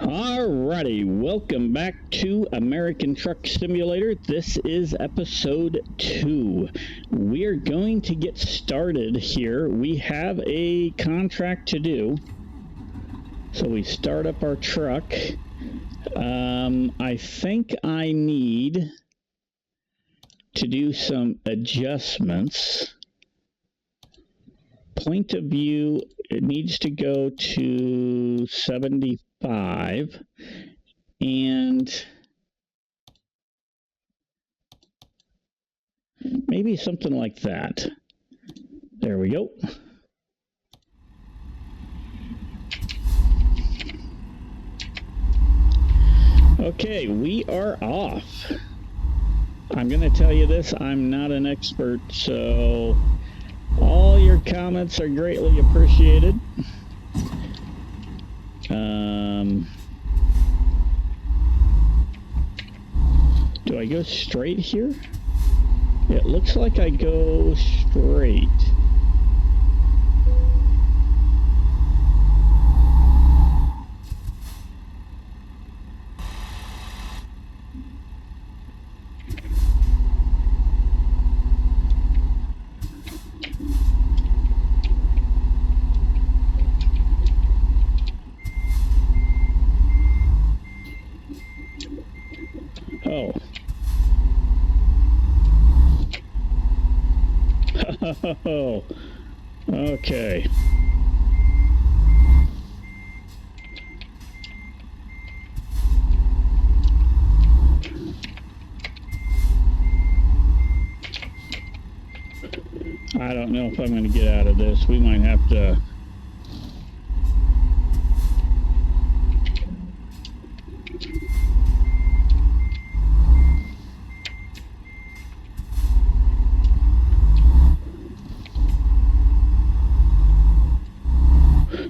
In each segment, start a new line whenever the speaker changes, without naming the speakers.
Alrighty, welcome back to American Truck Simulator. This is episode 2. We're going to get started here. We have a contract to do. So we start up our truck. I think I need to do some adjustments. Point of view, it needs to go to 75, and maybe something like that. There we go. Okay, we are off. I'm going to tell you this, I'm not an expert, so all your comments are greatly appreciated. Do I go straight here? It looks like I go straight. Oh. Oh. Okay. I don't know if I'm going to get out of this. We might have to...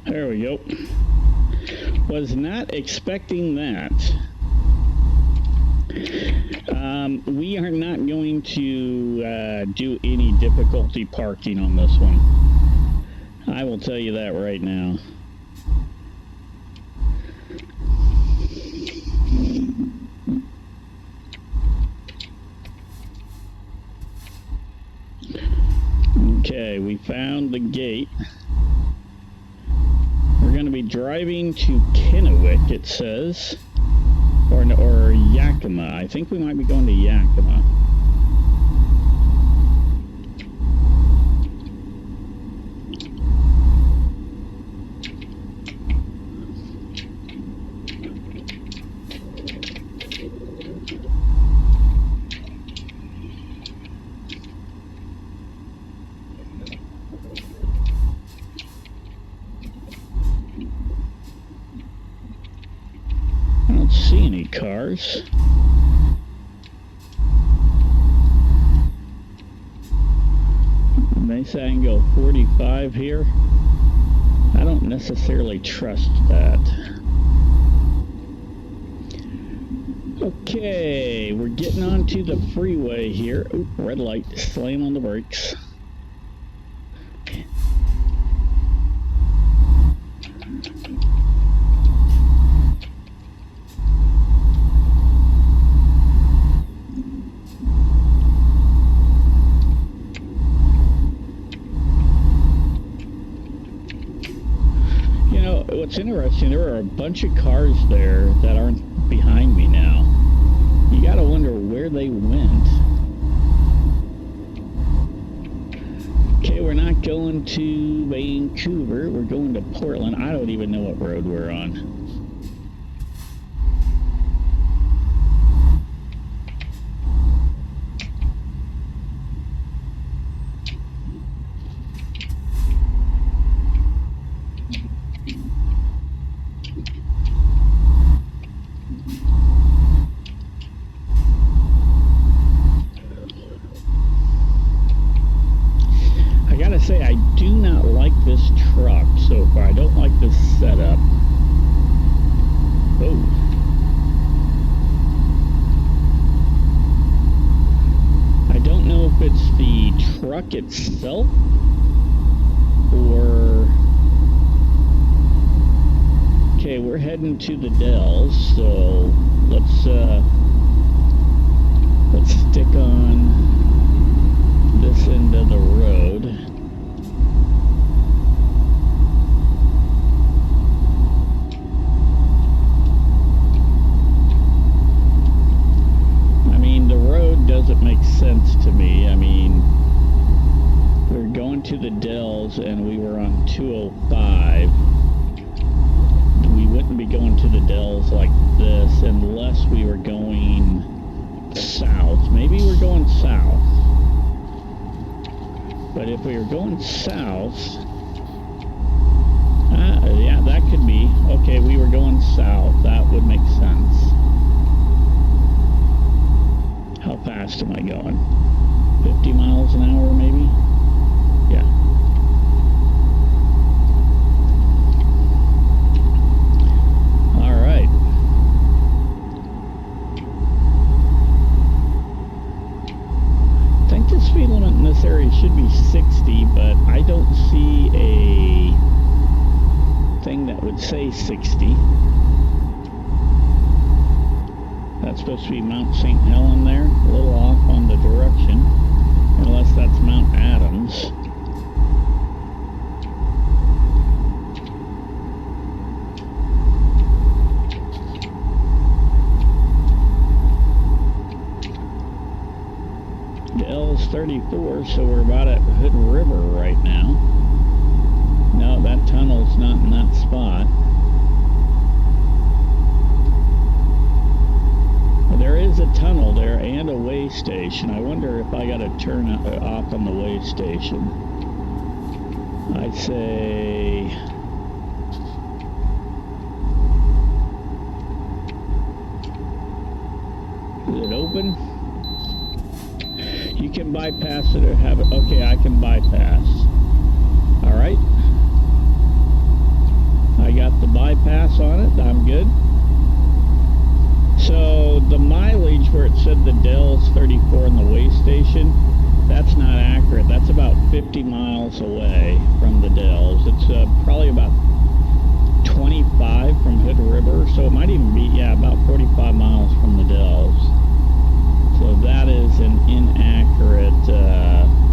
There we go. Was not expecting that. We are not going to do any difficulty parking on this one. I will tell you that right now. Okay, we found the gate. We're going to be driving to Kennewick, it says, or Yakima. I think we might be going to Yakima. See any cars. They say I can go 45 here. I don't necessarily trust that. Okay, we're getting onto the freeway here. Oop, red light, slam on the brakes. What's interesting, there are a bunch of cars there that aren't behind me now. You gotta wonder where they went. Okay, we're not going to Vancouver, we're going to Portland. I don't even know what road we're on. Say I do not like this truck so far. I don't like this setup. Oh. I don't know if it's the truck itself or... Okay, we're heading to the Dells, so let's stick on this end of the road. I mean, the road doesn't make sense to me. I mean, we're going to the Dells and we were on 205. We wouldn't be going to the Dells like this unless we were going south. Maybe we're going south. But if we were going south, yeah, that could be. Okay, we were going south. That would make sense. How fast am I going? 50 miles an hour, maybe? Yeah. All right. I think the speed limit in this area should be 60, but I don't see a thing that would say 60. That's supposed to be Mount St. Helen there, a little off on the direction, unless that's Mount Adams. The L's 34, so we're about at Hood River right now. No, that tunnel's not in that spot. There is a tunnel there and a way station. I wonder if I got to turn off on the way station. I'd say... Is it open? You can bypass it or have it. Okay, I can bypass. All right. I got the bypass on it. I'm good. So the mileage where it said the Dells 34 in the way station, that's not accurate. That's about 50 miles away from the Dells. It's probably about 25 from Hood River, so it might even be, yeah, about 45 miles from the Dells. So that is an inaccurate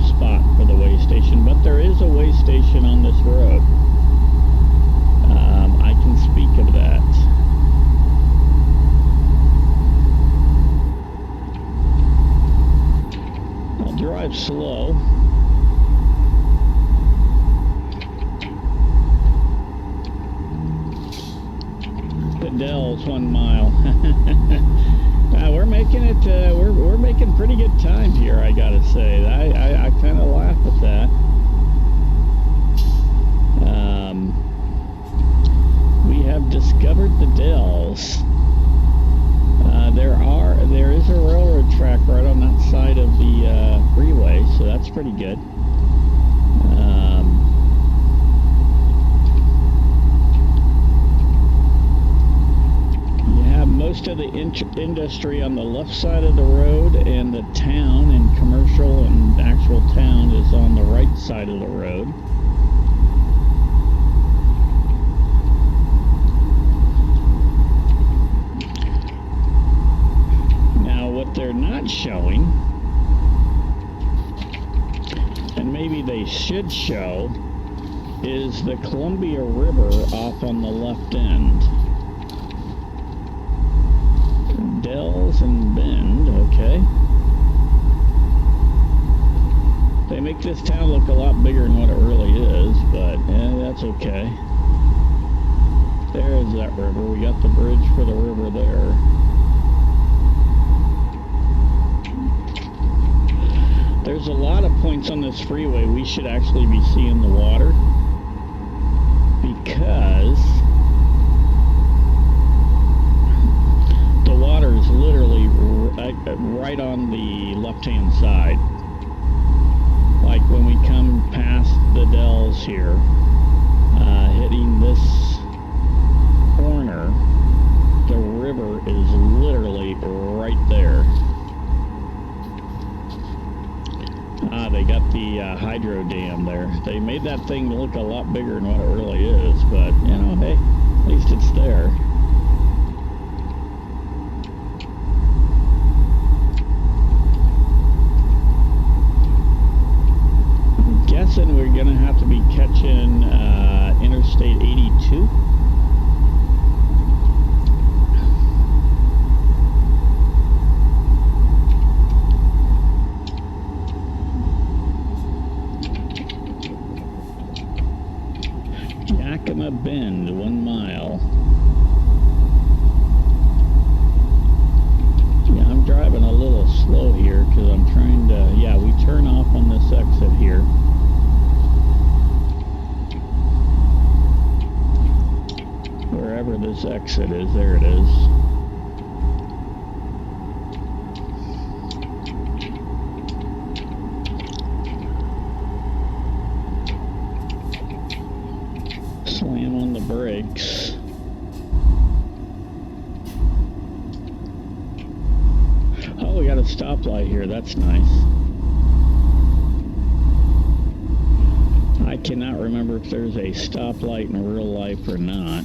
spot for the way station, but there is a way station on this road. I can speak of that. I'll drive slow. The Dells 1 mile. We're making it. We're making pretty good time here, I gotta say. I kind of laugh at that. We have discovered the Dells. There is a railroad track right on that side of the freeway, so that's pretty good. Most of the industry on the left side of the road, and the town and commercial and actual town is on the right side of the road. Now what they're not showing, and maybe they should show, is the Columbia River off on the left end. Dells and Bend, okay. They make this town look a lot bigger than what it really is, but that's okay. There's that river. We got the bridge for the river there. There's a lot of points on this freeway we should actually be seeing the water, because the water is literally right on the left-hand side. Like when we come past the Dells here, hitting this corner, the river is literally right there. They got the hydro dam there. They made that thing look a lot bigger than what it really is, but, you know, hey, At least it's there. I'm guessing we're gonna have to be catching Interstate 82. Yakima Bend, 1 mile. Yeah, I'm driving a little slow here because I'm trying to, yeah, we turn off on this exit here. Wherever this exit is, there it is. Slam on the brakes. Oh, we got a stoplight here. That's nice. I cannot remember if there's a stoplight in real life or not.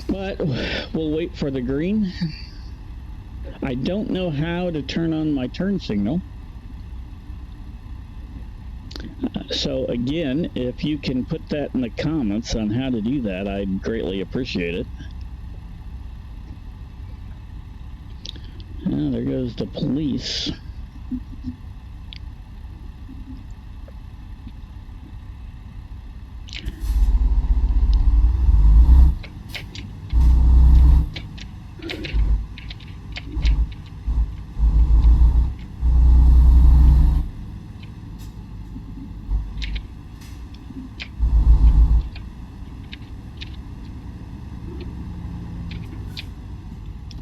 But we'll wait for the green. I don't know how to turn on my turn signal. So again, if you can put that in the comments on how to do that, I'd greatly appreciate it. Oh, there goes the police.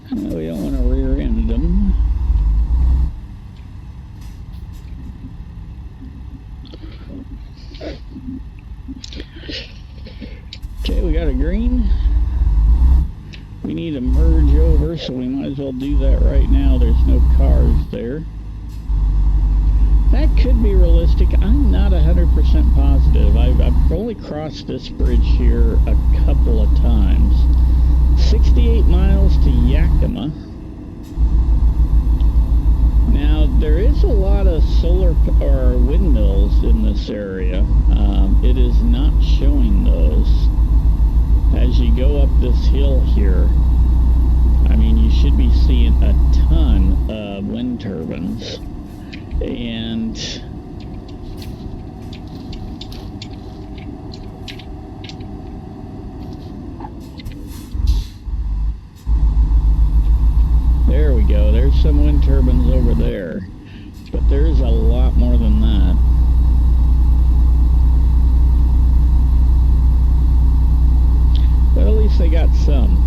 We don't want to rear end them. Okay, we got a green. We need to merge over, so we might as well do that right now. There's no cars there. That could be realistic. I'm not 100% positive. I've only crossed this bridge here a couple of times. 68 miles to Yakima. Now, there is a lot of solar or windmills in this area. It is not showing those. As you go up this hill here, I mean, you should be seeing a ton of wind turbines. And there we go. There's some wind turbines over there. But there's a lot more than that. But at least they got some.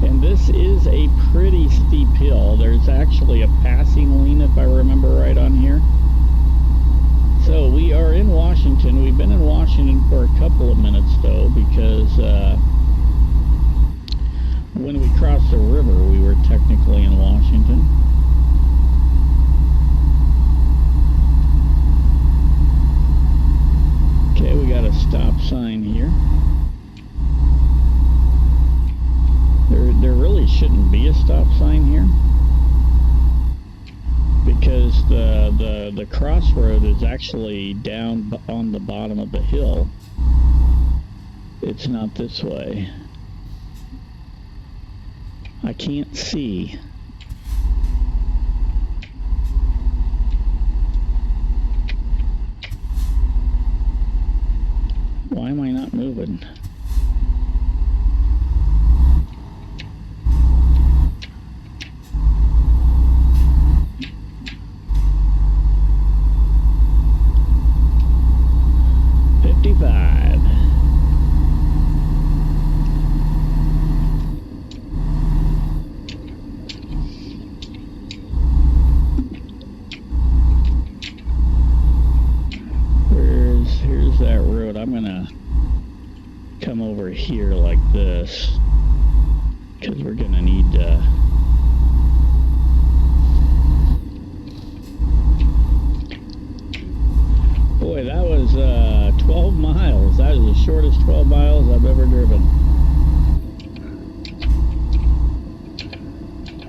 And this is a pretty steep hill. There's actually a passing lane, if I remember right, on here. So we are in Washington. We've been in Washington for a couple of minutes, though, because when we crossed the river, we were technically in Washington. Okay, we got a stop sign here. There really shouldn't be a stop sign here, because the crossroad is actually down on the bottom of the hill. It's not this way. I can't see. Why am I not moving? Here's that road. I'm gonna come over here like this. because we're gonna need boy, that was 12 miles. That is the shortest 12 miles I've ever driven.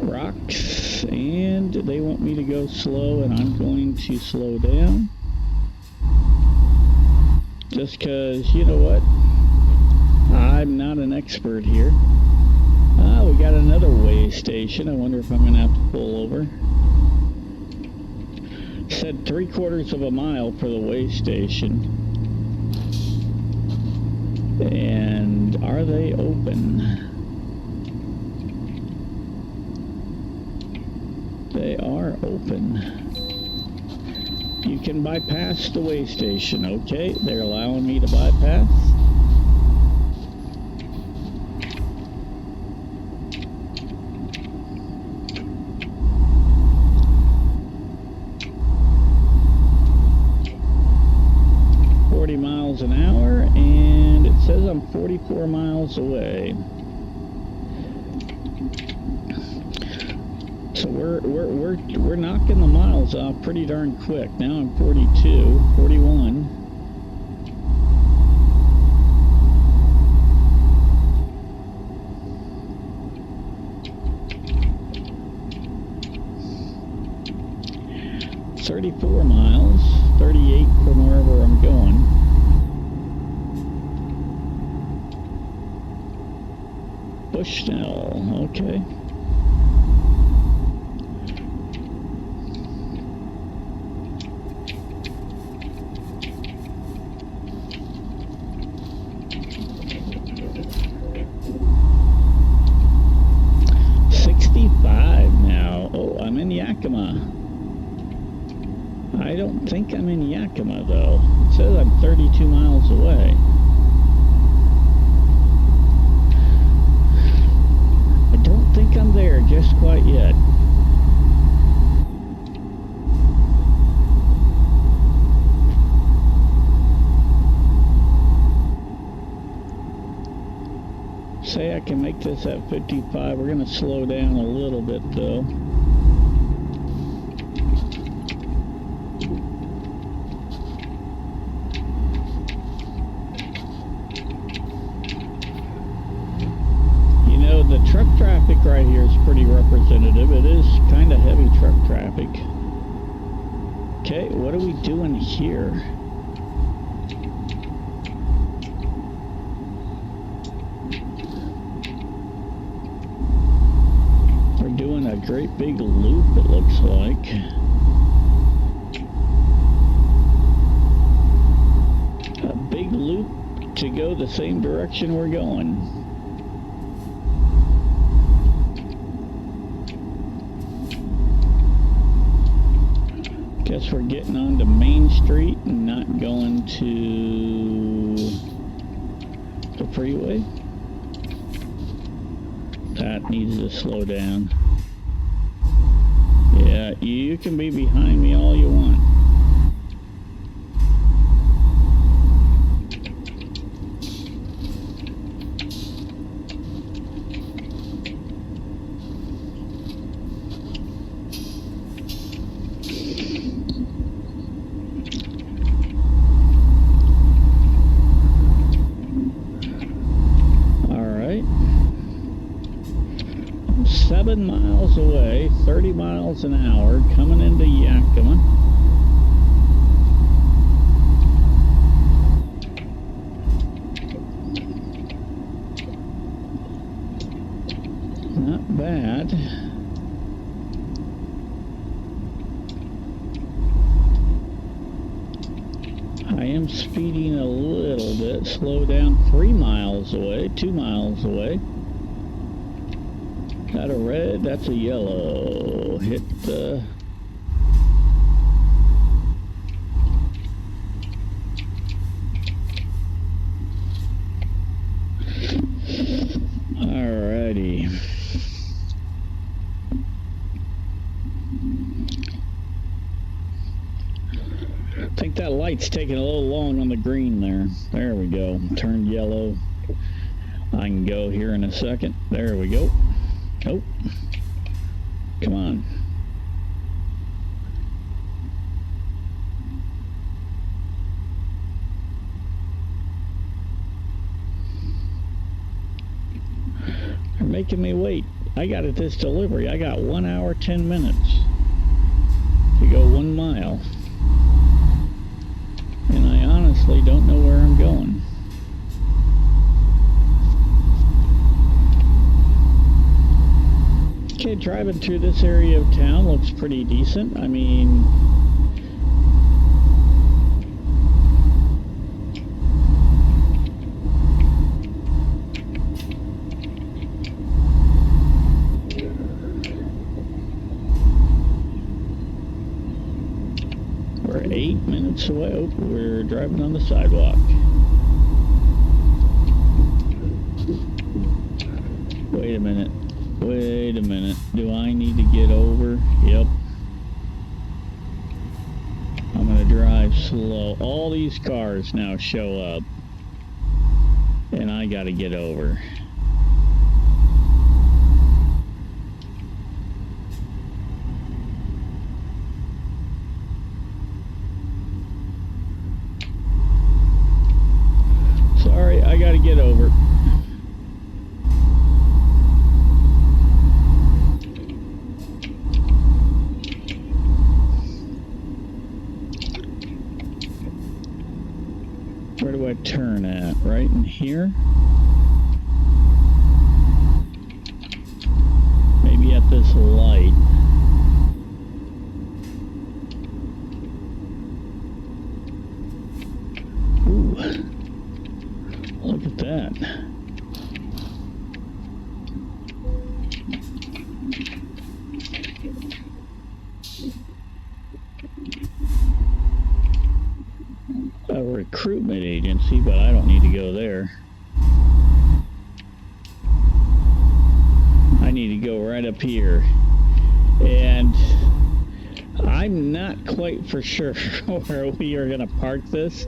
Rocks, and they want me to go slow, and I'm going to slow down. Just because, you know what? I'm not an expert here. We got another way station. I wonder if I'm going to have to pull over. Said 3/4 of a mile for the way station. And are they open? They are open. You can bypass the way station. Okay, they're allowing me to bypass. Miles an hour, and it says I'm 44 miles away. So we're knocking the miles off pretty darn quick. Now I'm 42, 41. $34 miles, 38 from wherever I'm going. Bushnell, okay. Now. Oh, I'm in Yakima. I don't think I'm in Yakima, though. It says I'm 32 miles away. I don't think I'm there just quite yet. Say I can make this at 55. We're going to slow down a little bit, though. You know, the truck traffic right here is pretty representative. It is kind of heavy truck traffic. Okay, what are we doing here? Doing a great big loop, it looks like. A big loop to go the same direction we're going. Guess we're getting onto Main Street and not going to the freeway. That needs to slow down. Yeah, you can be behind me all you want. All right. 7 miles away, 30 miles an hour, coming into Yakima. Not bad. I am speeding a little bit. Slow down. 3 miles away, 2 miles away. That a red, that's a yellow. Hit the... Alrighty. I think that light's taking a little long on the green there. There we go. Turned yellow. I can go here in a second. There we go. Oh, come on. They're making me wait. I got at this delivery. I got 1 hour, 10 minutes to go 1 mile. And I honestly don't know where I'm going. Okay, driving through this area of town looks pretty decent. I mean, we're 8 minutes away. Oh, we're driving on the sidewalk. Wait a minute. Wait a minute. Do I need to get over? Yep. I'm gonna drive slow. All these cars now show up. And I gotta get over. Sorry, I gotta get over. Where do I turn at? Right in here? Maybe at this light. Ooh. Look at that. A recruitment agency, but I don't need to go there. I need to go right up here. And I'm not quite for sure where we are going to park this,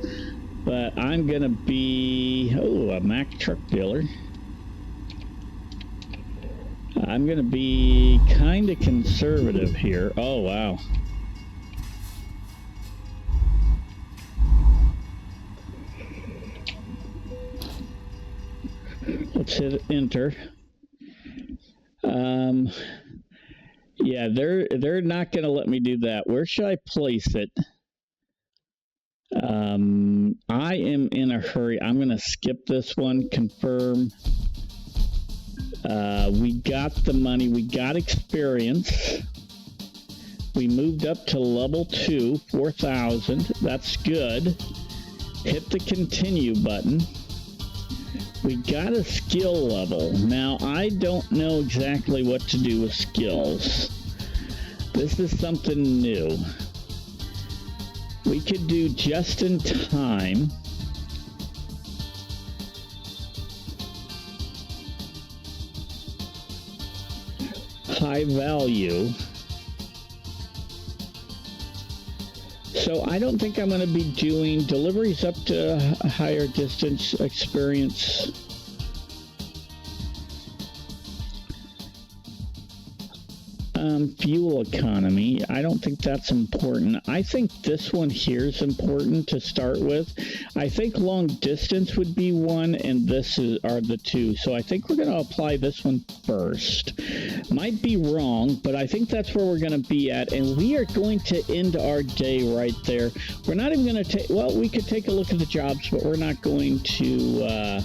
but I'm going to be... Oh, a Mack truck dealer. I'm going to be kind of conservative here. Oh, wow. Let's hit enter. Yeah, they're not going to let me do that. Where should I place it? I am in a hurry. I'm going to skip this one. Confirm. We got the money. We got experience. We moved up to level 2, 4,000. That's good. Hit the continue button. We got a skill level. Now, I don't know exactly what to do with skills. This is something new. We could do just in time. High value. So I don't think I'm going to be doing deliveries up to a higher distance experience. Fuel economy. I don't think that's important. I think this one here is important to start with. I think long distance would be one, and this are the two. So I think we're going to apply this one first. Might be wrong, but I think that's where we're going to be at, and we are going to end our day right there. We're not even going to take, well, we could take a look at the jobs, but we're not going to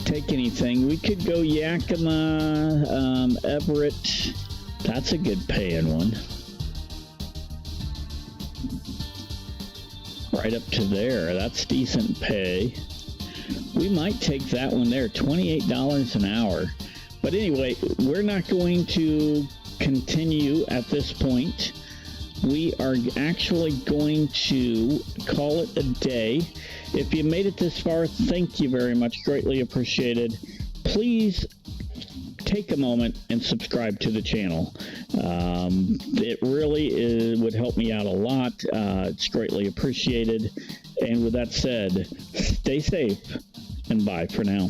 take anything. We could go Yakima, Everett. That's a good paying one. Right up to there. That's decent pay. We might take that one there, $28 an hour. But anyway, we're not going to continue at this point. We are actually going to call it a day. If you made it this far, thank you very much. Greatly appreciated. Please take a moment and subscribe to the channel. It really would help me out a lot. It's greatly appreciated. And with that said, stay safe, and bye for now.